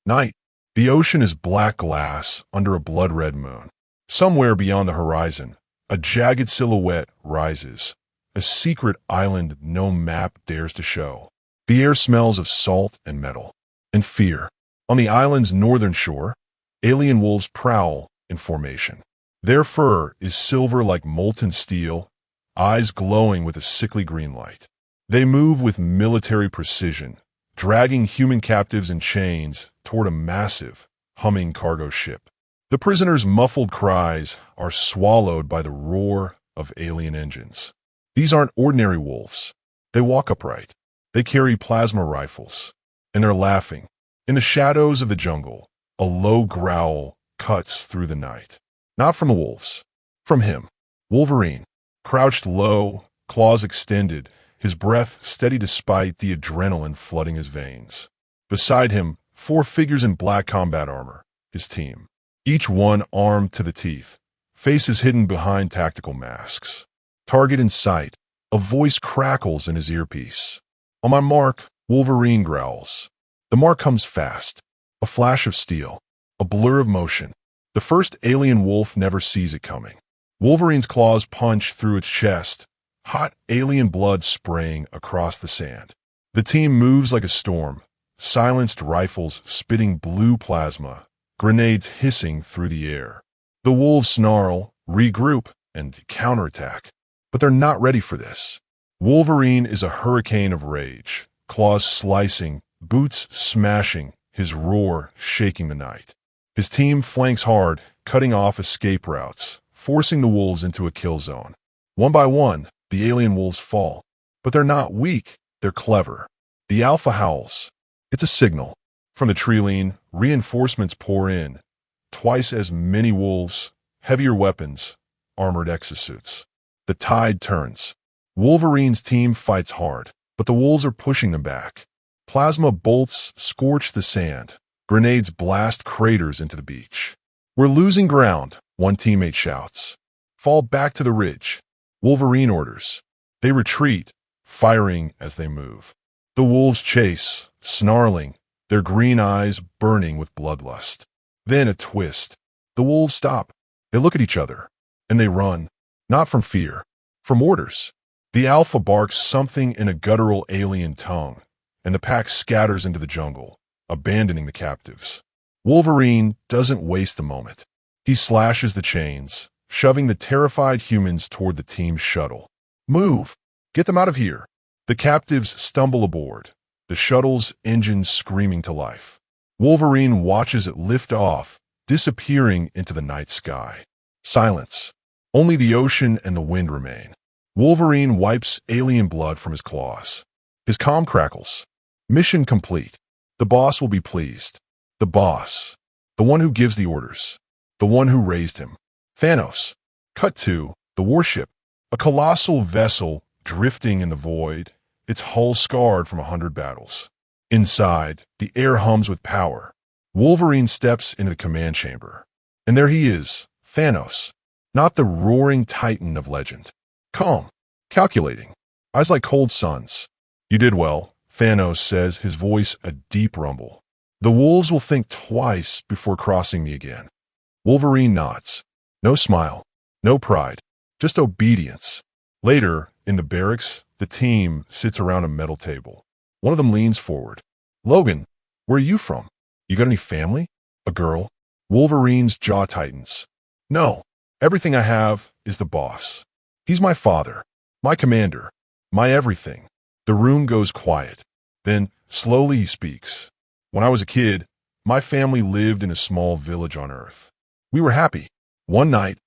Night. The ocean is black glass under a blood-red moon. Somewhere beyond the horizon, a jagged silhouette rises, a secret island no map dares to show. The air smells of salt and metal, and fear. On the island's northern shore, alien wolves prowl in formation. Their fur is silver like molten steel, eyes glowing with a sickly green light. They move with military precision, dragging human captives in chains toward a massive, humming cargo ship. The prisoners' muffled cries are swallowed by the roar of alien engines. These aren't ordinary wolves. They walk upright. They carry plasma rifles, and they're laughing. In the shadows of the jungle, a low growl cuts through the night. Not from the wolves, from him. Wolverine, crouched low, claws extended, his breath steady despite the adrenaline flooding his veins. Beside him, 4 figures in black combat armor, his team. Each one armed to the teeth, faces hidden behind tactical masks. Target in sight, a voice crackles in his earpiece. On my mark, Wolverine growls. The mark comes fast, a flash of steel, a blur of motion. The first alien wolf never sees it coming. Wolverine's claws punch through its chest, hot alien blood spraying across the sand. The team moves like a storm, silenced rifles spitting blue plasma, grenades hissing through the air. The wolves snarl, regroup, and counterattack. But they're not ready for this. Wolverine is a hurricane of rage, claws slicing, boots smashing, his roar shaking the night. His team flanks hard, cutting off escape routes, forcing the wolves into a kill zone. One by one, the alien wolves fall. But they're not weak, they're clever. The alpha howls. It's a signal. From the treeline, reinforcements pour in. Twice as many wolves, heavier weapons, armored exosuits. The tide turns. Wolverine's team fights hard, but the wolves are pushing them back. Plasma bolts scorch the sand. Grenades blast craters into the beach. We're losing ground, one teammate shouts. Fall back to the ridge. Wolverine orders. They retreat, firing as they move. The wolves chase, snarling, their green eyes burning with bloodlust. Then a twist. The wolves stop. They look at each other, and they run, not from fear, from orders. The alpha barks something in a guttural alien tongue, and the pack scatters into the jungle, abandoning the captives. Wolverine doesn't waste a moment. He slashes the chains, shoving the terrified humans toward the team's shuttle. Move! Get them out of here! The captives stumble aboard, the shuttle's engines screaming to life. Wolverine watches it lift off, disappearing into the night sky. Silence. Only the ocean and the wind remain. Wolverine wipes alien blood from his claws. His comm crackles. Mission complete. The boss will be pleased. The boss. The one who gives the orders. The one who raised him. Thanos. Cut to the warship. A colossal vessel drifting in the void, its hull scarred from 100 battles. Inside, the air hums with power. Wolverine steps into the command chamber. And there he is, Thanos. Not the roaring titan of legend. Calm. Calculating. Eyes like cold suns. You did well, Thanos says, his voice a deep rumble. The wolves will think twice before crossing me again. Wolverine nods. No smile. No pride. Just obedience. Later, in the barracks, the team sits around a metal table. One of them leans forward. Logan, where are you from? You got any family? A girl? Wolverine's jaw tightens. No. Everything I have is the boss. He's my father, my commander, my everything. The room goes quiet. Then, slowly he speaks. When I was a kid, my family lived in a small village on Earth. We were happy. One night,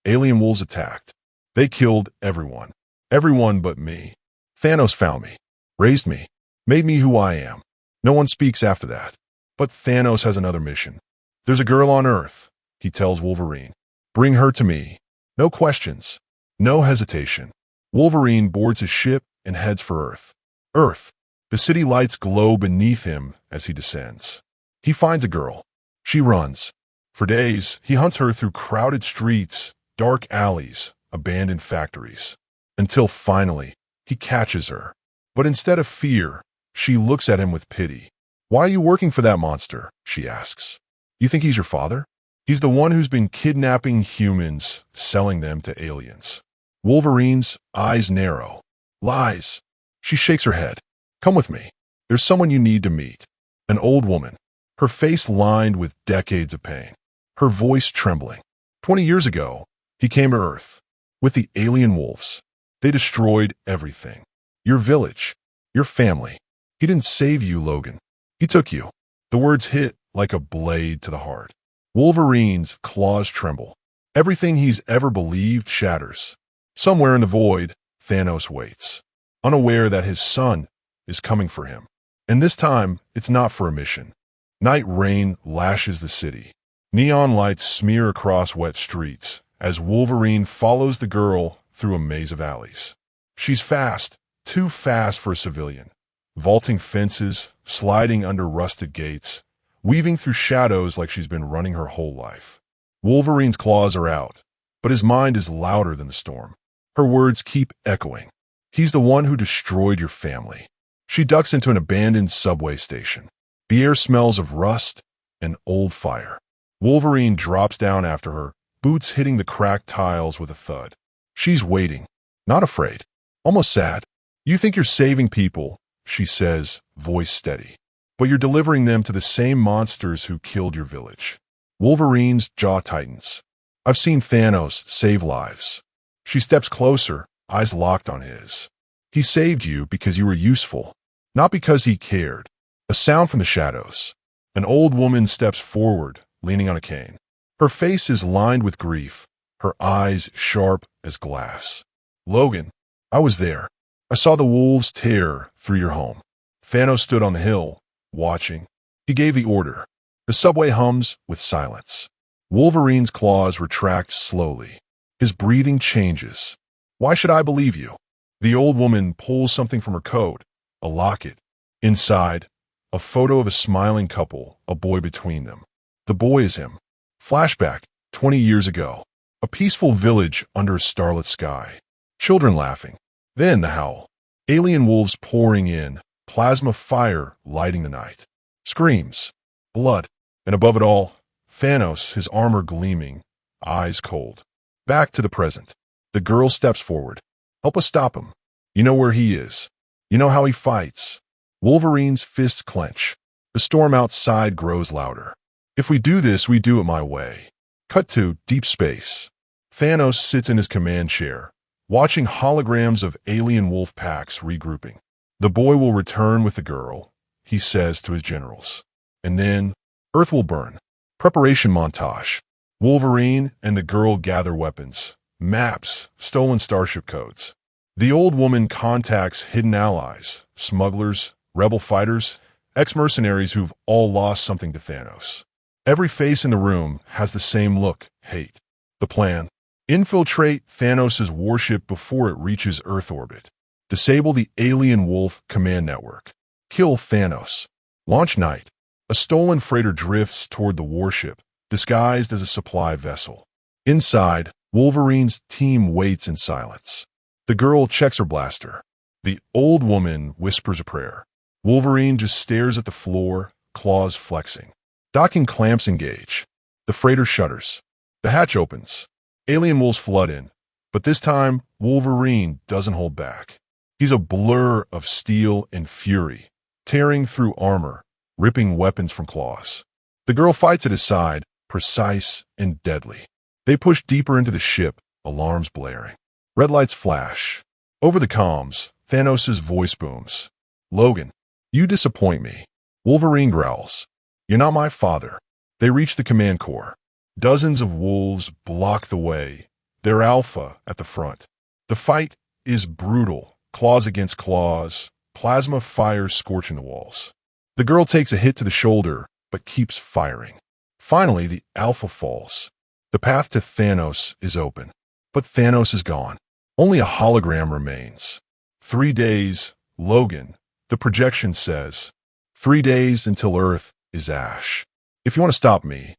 alien wolves attacked. They killed everyone. Everyone but me. Thanos found me, raised me, made me who I am. No one speaks after that. But Thanos has another mission. There's a girl on Earth, he tells Wolverine. Bring her to me. No questions. No hesitation. Wolverine boards his ship and heads for Earth. Earth. The city lights glow beneath him as he descends. He finds a girl. She runs. For days, he hunts her through crowded streets, dark alleys, abandoned factories. Until finally, he catches her. But instead of fear, she looks at him with pity. Why are you working for that monster? She asks. You think he's your father? He's the one who's been kidnapping humans, selling them to aliens. Wolverine's eyes narrow. Lies. She shakes her head. Come with me. There's someone you need to meet. An old woman, her face lined with decades of pain, her voice trembling. 20 years ago, he came to Earth with the alien wolves. They destroyed everything. Your village, your family. He didn't save you, Logan. He took you. The words hit like a blade to the heart. Wolverine's claws tremble. Everything he's ever believed shatters. Somewhere in the void, Thanos waits, unaware that his son is coming for him. And this time, it's not for a mission. Night rain lashes the city. Neon lights smear across wet streets as Wolverine follows the girl through a maze of alleys. She's fast, too fast for a civilian, vaulting fences, sliding under rusted gates, weaving through shadows like she's been running her whole life. Wolverine's claws are out, but his mind is louder than the storm. Her words keep echoing. He's the one who destroyed your family. She ducks into an abandoned subway station. The air smells of rust and old fire. Wolverine drops down after her, boots hitting the cracked tiles with a thud. She's waiting, not afraid, almost sad. You think you're saving people, she says, voice steady, but you're delivering them to the same monsters who killed your village. Wolverine's jaw tightens. I've seen Thanos save lives. She steps closer, eyes locked on his. He saved you because you were useful, not because he cared. A sound from the shadows. An old woman steps forward, leaning on a cane. Her face is lined with grief, her eyes sharp as glass. Logan, I was there. I saw the wolves tear through your home. Thanos stood on the hill, watching. He gave the order. The subway hums with silence. Wolverine's claws retract slowly. His breathing changes. Why should I believe you? The old woman pulls something from her coat, a locket. Inside, a photo of a smiling couple, a boy between them. The boy is him. Flashback, 20 years ago. A peaceful village under a starlit sky. Children laughing. Then the howl. Alien wolves pouring in, plasma fire lighting the night. Screams. Blood. And above it all, Thanos, his armor gleaming, eyes cold. Back to the present. The girl steps forward. Help us stop him. You know where he is. You know how he fights. Wolverine's fists clench. The storm outside grows louder. If we do this, we do it my way. Cut to deep space. Thanos sits in his command chair, watching holograms of alien wolf packs regrouping. The boy will return with the girl, he says to his generals. And then, Earth will burn. Preparation montage. Wolverine and the girl gather weapons, maps, stolen starship codes. The old woman contacts hidden allies, smugglers, rebel fighters, ex-mercenaries who've all lost something to Thanos. Every face in the room has the same look, hate. The plan: infiltrate Thanos' warship before it reaches Earth orbit. Disable the alien wolf command network. Kill Thanos. Launch night. A stolen freighter drifts toward the warship, disguised as a supply vessel. Inside, Wolverine's team waits in silence. The girl checks her blaster. The old woman whispers a prayer. Wolverine just stares at the floor, claws flexing. Docking clamps engage. The freighter shudders. The hatch opens. Alien wolves flood in, but this time, Wolverine doesn't hold back. He's a blur of steel and fury, tearing through armor, ripping weapons from claws. The girl fights at his side, precise and deadly. They push deeper into the ship, alarms blaring. Red lights flash. Over the comms, Thanos' voice booms. Logan, you disappoint me. Wolverine growls. You're not my father. They reach the command core. Dozens of wolves block the way, their alpha at the front. The fight is brutal, claws against claws, plasma fire scorching the walls. The girl takes a hit to the shoulder, but keeps firing. Finally, the alpha falls. The path to Thanos is open, but Thanos is gone. Only a hologram remains. 3 days, Logan, the projection says. 3 days until Earth is ash. If you want to stop me,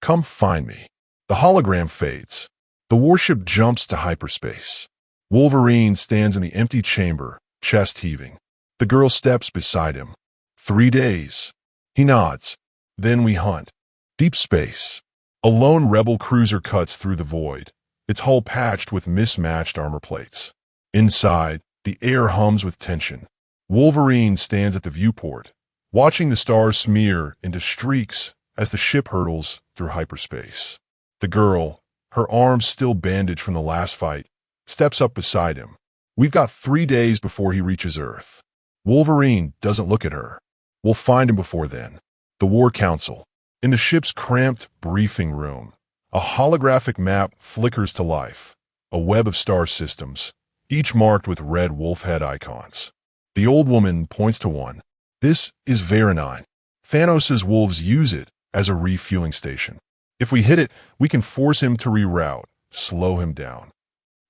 come find me. The hologram fades. The warship jumps to hyperspace. Wolverine stands in the empty chamber, chest heaving. The girl steps beside him. 3 days. He nods. Then we hunt. Deep space. A lone rebel cruiser cuts through the void, its hull patched with mismatched armor plates. Inside, the air hums with tension. Wolverine stands at the viewport, watching the stars smear into streaks as the ship hurtles through hyperspace. The girl, her arms still bandaged from the last fight, steps up beside him. We've got 3 days before he reaches Earth. Wolverine doesn't look at her. We'll find him before then. The War Council. In the ship's cramped briefing room, a holographic map flickers to life, a web of star systems, each marked with red wolf head icons. The old woman points to one. This is Veronine. Thanos' wolves use it as a refueling station. If we hit it, we can force him to reroute, slow him down.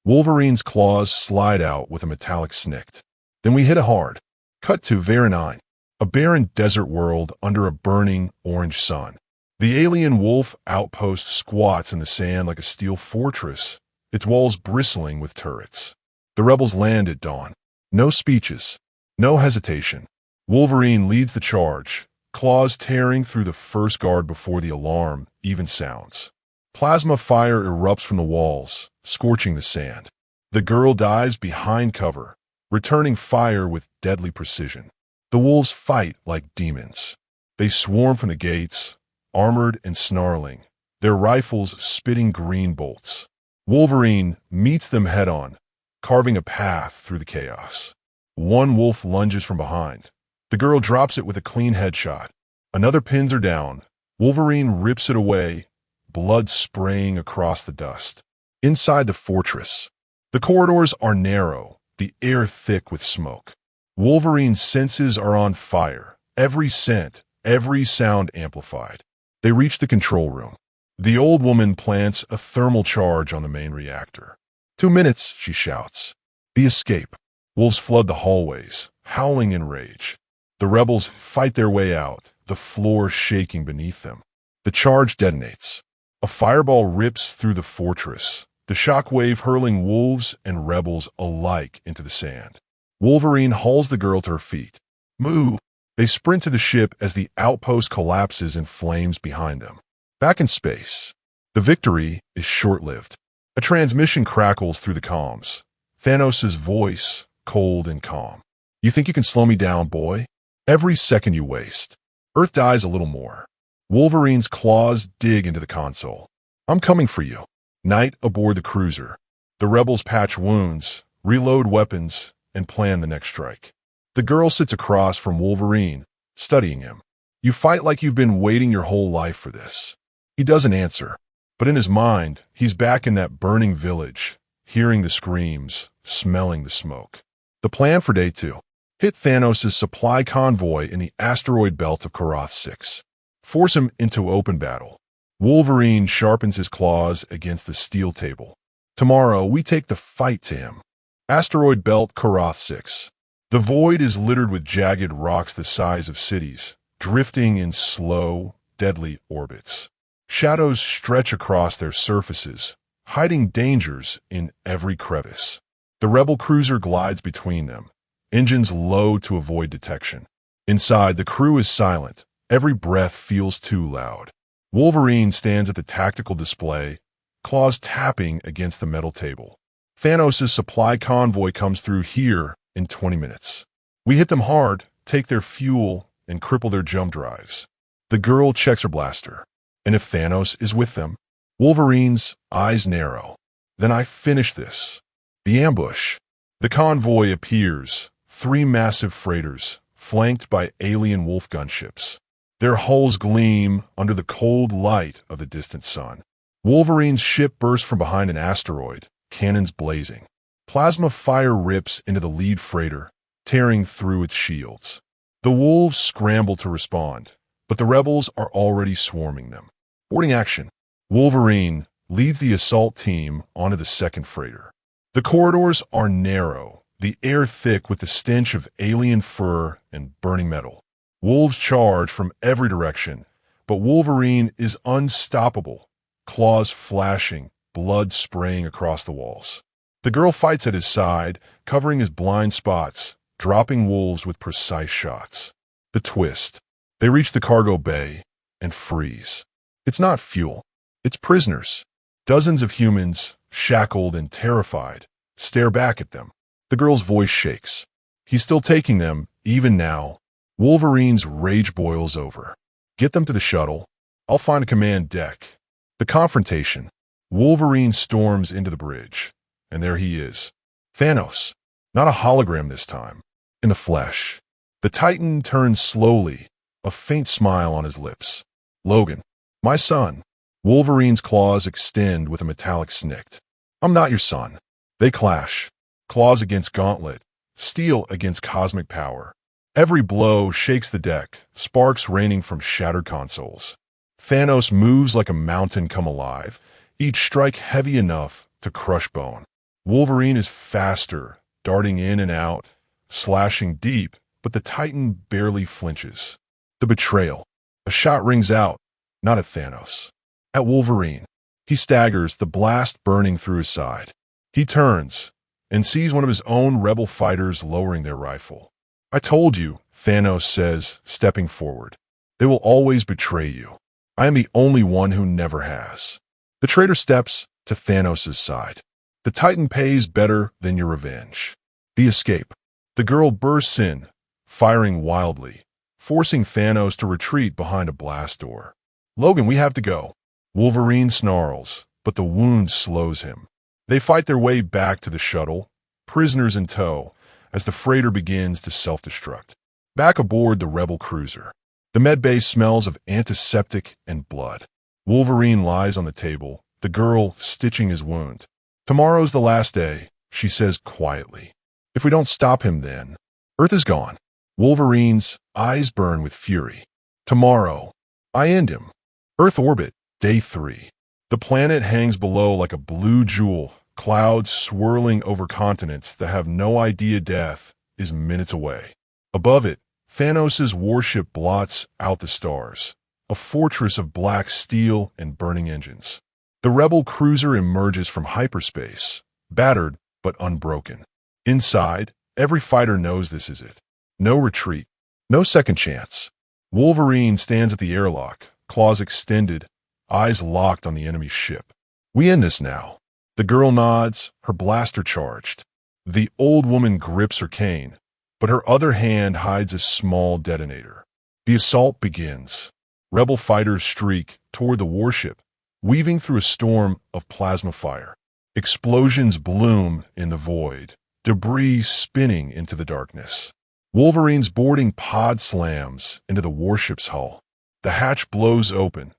Wolverine's claws slide out with a metallic snick. Then we hit it hard. Cut to Veronine, a barren desert world under a burning orange sun. The alien wolf outpost squats in the sand like a steel fortress, its walls bristling with turrets. The rebels land at dawn. No speeches, no hesitation. Wolverine leads the charge, claws tearing through the first guard before the alarm even sounds. Plasma fire erupts from the walls, scorching the sand. The girl dives behind cover, returning fire with deadly precision. The wolves fight like demons. They swarm from the gates, armored and snarling, their rifles spitting green bolts. Wolverine meets them head-on, carving a path through the chaos. One wolf lunges from behind. The girl drops it with a clean headshot. Another pins her down. Wolverine rips it away, blood spraying across the dust. Inside the fortress, the corridors are narrow, the air thick with smoke. Wolverine's senses are on fire, every scent, every sound amplified. They reach the control room. The old woman plants a thermal charge on the main reactor. 2 minutes, she shouts. The escape. Wolves flood the hallways, howling in rage. The rebels fight their way out, the floor shaking beneath them. The charge detonates. A fireball rips through the fortress, the shockwave hurling wolves and rebels alike into the sand. Wolverine hauls the girl to her feet. Move! They sprint to the ship as the outpost collapses in flames behind them. Back in space, the victory is short-lived. A transmission crackles through the comms. Thanos' voice, cold and calm. You think you can slow me down, boy? Every second you waste, Earth dies a little more. Wolverine's claws dig into the console. I'm coming for you. Night aboard the cruiser. The rebels patch wounds, reload weapons, and plan the next strike. The girl sits across from Wolverine, studying him. You fight like you've been waiting your whole life for this. He doesn't answer, but in his mind, he's back in that burning village, hearing the screams, smelling the smoke. The plan for day 2. Hit Thanos' supply convoy in the asteroid belt of Karath 6. Force him into open battle. Wolverine sharpens his claws against the steel table. Tomorrow, we take the fight to him. Asteroid belt Karath 6. The void is littered with jagged rocks the size of cities, drifting in slow, deadly orbits. Shadows stretch across their surfaces, hiding dangers in every crevice. The rebel cruiser glides between them, engines low to avoid detection. Inside, the crew is silent. Every breath feels too loud. Wolverine stands at the tactical display, claws tapping against the metal table. Thanos' supply convoy comes through here in 20 minutes. We hit them hard, take their fuel, and cripple their jump drives. The girl checks her blaster. And if Thanos is with them? Wolverine's eyes narrow. Then I finish this. The ambush. The convoy appears, 3 massive freighters, flanked by alien wolf gunships. Their hulls gleam under the cold light of the distant sun. Wolverine's ship bursts from behind an asteroid, cannons blazing. Plasma fire rips into the lead freighter, tearing through its shields. The wolves scramble to respond, but the rebels are already swarming them. Boarding action. Wolverine leads the assault team onto the second freighter. The corridors are narrow, the air thick with the stench of alien fur and burning metal. Wolves charge from every direction, but Wolverine is unstoppable, claws flashing, blood spraying across the walls. The girl fights at his side, covering his blind spots, dropping wolves with precise shots. The twist. They reach the cargo bay and freeze. It's not fuel. It's prisoners. Dozens of humans, shackled and terrified, stare back at them. The girl's voice shakes. He's still taking them, even now. Wolverine's rage boils over. Get them to the shuttle. I'll find a command deck. The confrontation. Wolverine storms into the bridge. And there he is. Thanos. Not a hologram this time. In the flesh. The Titan turns slowly, a faint smile on his lips. Logan. My son. Wolverine's claws extend with a metallic snick. I'm not your son. They clash. Claws against gauntlet. Steel against cosmic power. Every blow shakes the deck, sparks raining from shattered consoles. Thanos moves like a mountain come alive, each strike heavy enough to crush bone. Wolverine is faster, darting in and out, slashing deep, but the Titan barely flinches. The betrayal. A shot rings out, not at Thanos. At Wolverine. He staggers, the blast burning through his side. He turns and sees one of his own rebel fighters lowering their rifle. I told you, Thanos says, stepping forward. They will always betray you. I am the only one who never has. The traitor steps to Thanos' side. The Titan pays better than your revenge. The escape. The girl bursts in, firing wildly, forcing Thanos to retreat behind a blast door. Logan, we have to go. Wolverine snarls, but the wound slows him. They fight their way back to the shuttle, prisoners in tow, as the freighter begins to self-destruct. Back aboard the rebel cruiser. The medbay smells of antiseptic and blood. Wolverine lies on the table, the girl stitching his wound. Tomorrow's the last day, she says quietly. If we don't stop him then, Earth is gone. Wolverine's eyes burn with fury. Tomorrow, I end him. Earth orbit, day 3. The planet hangs below like a blue jewel, clouds swirling over continents that have no idea death is minutes away. Above it, Thanos' warship blots out the stars, a fortress of black steel and burning engines. The rebel cruiser emerges from hyperspace, battered but unbroken. Inside, every fighter knows this is it. No retreat, no second chance. Wolverine stands at the airlock, claws extended, eyes locked on the enemy's ship. We end this now. The girl nods, her blaster charged. The old woman grips her cane, but her other hand hides a small detonator. The assault begins. Rebel fighters streak toward the warship, weaving through a storm of plasma fire. Explosions bloom in the void, debris spinning into the darkness. Wolverine's boarding pod slams into the warship's hull. The hatch blows open,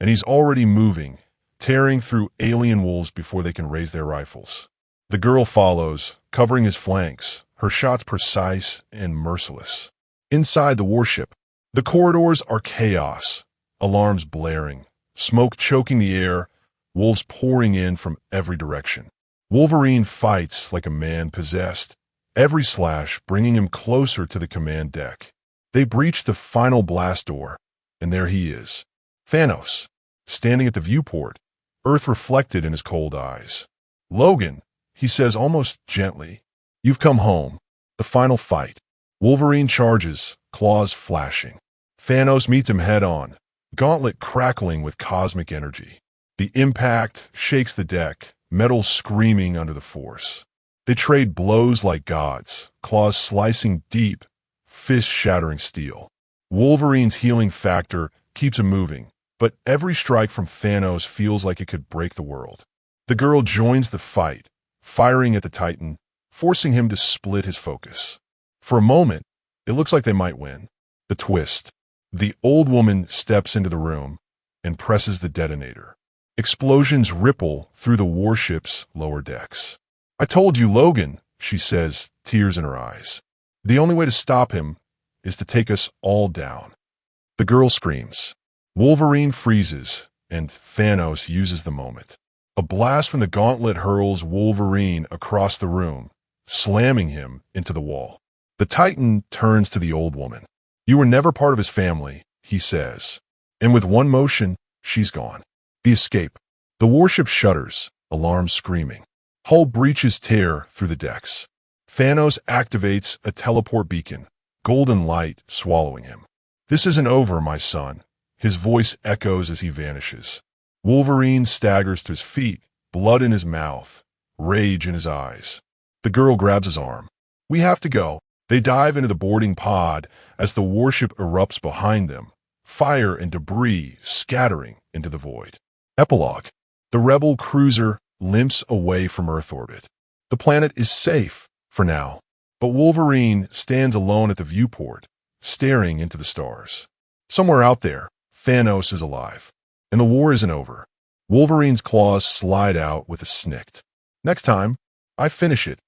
and he's already moving, tearing through alien wolves before they can raise their rifles. The girl follows, covering his flanks, her shots precise and merciless. Inside the warship, the corridors are chaos, alarms blaring, smoke choking the air, wolves pouring in from every direction. Wolverine fights like a man possessed, every slash bringing him closer to the command deck. They breach the final blast door, and there he is. Thanos, standing at the viewport, Earth reflected in his cold eyes. Logan, he says almost gently, you've come home. The final fight. Wolverine charges, claws flashing. Thanos meets him head-on, gauntlet crackling with cosmic energy. The impact shakes the deck, metal screaming under the force. They trade blows like gods, claws slicing deep, fists shattering steel. Wolverine's healing factor keeps him moving, but every strike from Thanos feels like it could break the world. The girl joins the fight, firing at the Titan, forcing him to split his focus. For a moment, it looks like they might win. The twist. The old woman steps into the room and presses the detonator. Explosions ripple through the warship's lower decks. I told you, Logan, she says, tears in her eyes. The only way to stop him is to take us all down. The girl screams. Wolverine freezes, and Thanos uses the moment. A blast from the gauntlet hurls Wolverine across the room, slamming him into the wall. The Titan turns to the old woman. You were never part of his family, he says. And with one motion, she's gone. The escape. The warship shudders, alarm screaming. Hull breaches tear through the decks. Thanos activates a teleport beacon, golden light swallowing him. "This isn't over, my son." His voice echoes as he vanishes. Wolverine staggers to his feet, blood in his mouth, rage in his eyes. The girl grabs his arm. "We have to go." They dive into the boarding pod as the warship erupts behind them, fire and debris scattering into the void. Epilogue. The rebel cruiser limps away from Earth orbit. The planet is safe, for now, but Wolverine stands alone at the viewport, staring into the stars. Somewhere out there, Thanos is alive, and the war isn't over. Wolverine's claws slide out with a snick. Next time, I finish it.